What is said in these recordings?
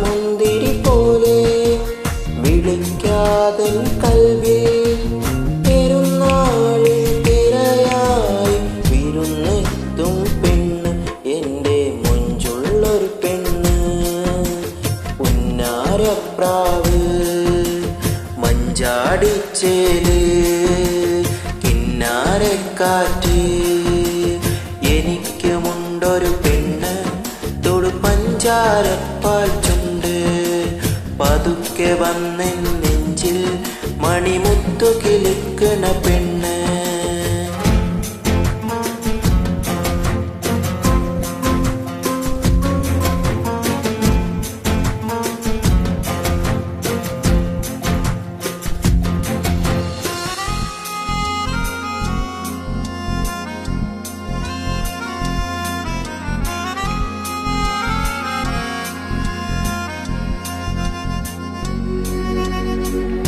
മുന്തിരി പോലെ വിളിക്കാതെ കൽവി പെരുന്നാളിൽ തിരയായി വിരുന്നെത്തും പെണ്ണ്, എൻ്റെ മുഞ്ചുള്ളൊരു പെണ്ണ്. ഉന്നാരപ്രാവ് മഞ്ചാടിച്ചേല് കിന്നാരക്കാറ്റ്, എനിക്കുമുണ്ടൊരു പെണ്ണ് തൊടു പഞ്ചാരപ്പാൽ ചുണ്ട്. പതുക്കെ വന്നെൻ നെഞ്ചിൽ മണിമുത്തു കിലുക്കണ പെണ്ണ്.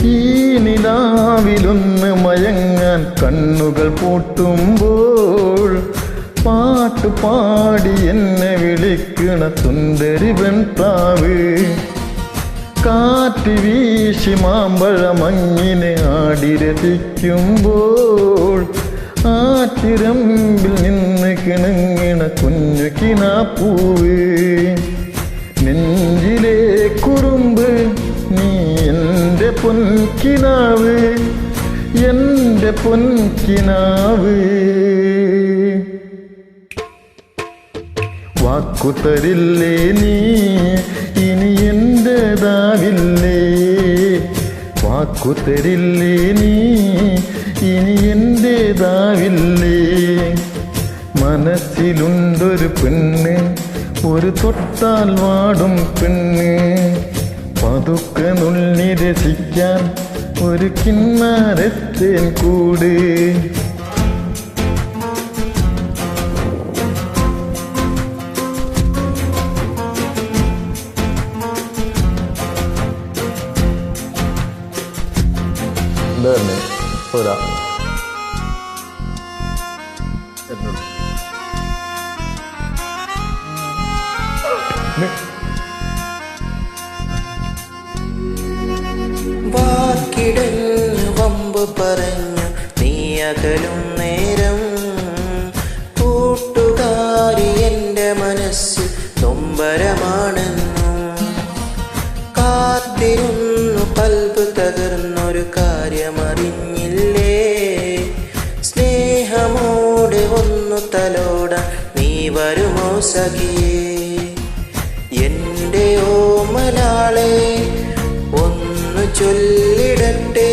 ഈ നിലാവിലൊന്ന് മയങ്ങാൻ കണ്ണുകൾ പൂട്ടുമ്പോൾ പാട്ടുപാടി എന്നെ വിളിക്കണ സുന്ദരി വെൺപ്രാവ്. കാറ്റ് വീശി മാമ്പഴമങ്ങിനെ ആടി രസിക്കുമ്പോൾ ആറ്റിരമ്പിൽ നിന്ന് കിണങ്ങിണ കുഞ്ഞു കിനാപ്പൂവ്. നെഞ്ചിലെ കുറുമ്പ് നീ എൻ്റെ പൊൻകിനാവ്, എൻ്റെ പൊൻകിനാവ്. വാക്കുതരില്ലേ നീ ഇനി എൻ്റെതാവില്ലേ, വാക്കുതരില്ലേ നീ ഇനി എൻ്റെതാവില്ലേ. മനസ്സിലുണ്ടൊരു പെണ്ണ്, ഒരു തൊട്ടാൽ വാടും പെണ്ണ്. പതുക്കെ നുള്ളി രസിക്കാൻ ഒരു കിന്നാരത്തേൻ കൂട്. വാക്കിടഞ്ഞു വമ്പ് പറഞ്ഞു നീ അകലും നേരം, കൂട്ടുകാരി എൻ്റെ മനസ്സിൽ നൊമ്പരമാണെന്നും. കാത്തിരുന്നു കൽബ് തകർന്നൊരു കാര്യമറിഞ്ഞില്ലേ, സ്നേഹമോടെ ഒന്നു തലോടാൻ നീ വരുമോ സഖിയേ. എൻ്റെ ഓമലാളെ ഒന്ന് ചൊല്ലിടട്ടെ,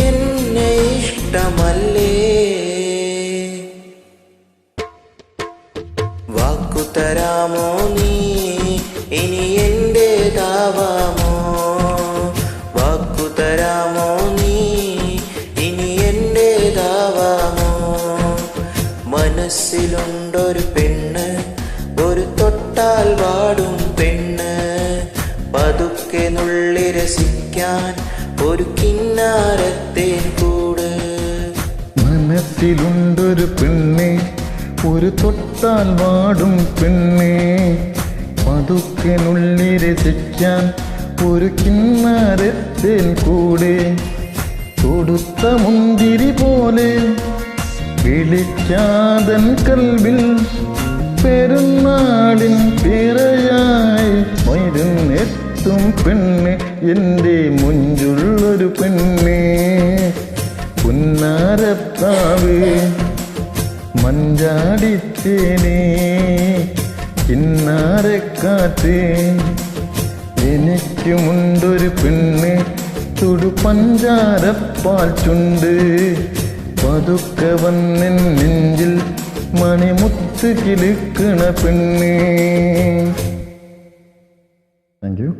എന്നെ ഇഷ്ടമല്ലേ. വാക്കുതരാമോ നീ ഇനി എൻ്റെതാവാമോ, വാക്കുതരാമോ നീ ഇനി എൻ്റെതാവാമോ. മനസ്സിലുണ്ടൊരു പെണ്ണ്, ഒരു തൊട്ടാൽ വാടും പെണ്ണ്. പതുക്കെ നുള്ളി രസിക്കാൻ ഒരു കിന്നാരത്തേൻ കൂട്. മനസ്സിലുണ്ടൊരു പെണ്ണ്, ഒരു തൊട്ടാൽ വാടും പെണ്ണ്. പതുക്കെ നുള്ളി രസിക്കാൻ ഒരു കിന്നാരത്തേൻ കൂടെ. തൊടുത്ത മുന്തിരി പോലെ വിളിക്കാതൻ കൽവിൽ പെരുന്നാളിൻ പിറയായി മരുന്നെത്തും പെണ്ണ്, എൻ്റെ മുഞ്ചുള്ളൊരു പെണ്ണ്. പുന്നാരപ്രാവ് മഞ്ചാടിത്തേനേ കിന്നാരക്കാറ്റ്, എനിക്കുമുണ്ടൊരു പെണ്ണ് തൊടു പഞ്ചാരപ്പാൽ ചുണ്ട്. പതുക്കെ വന്നെൻ നെഞ്ചിൽ മണിമുത്ത് കിലുക്കണ പെണ്ണ്. Thank you.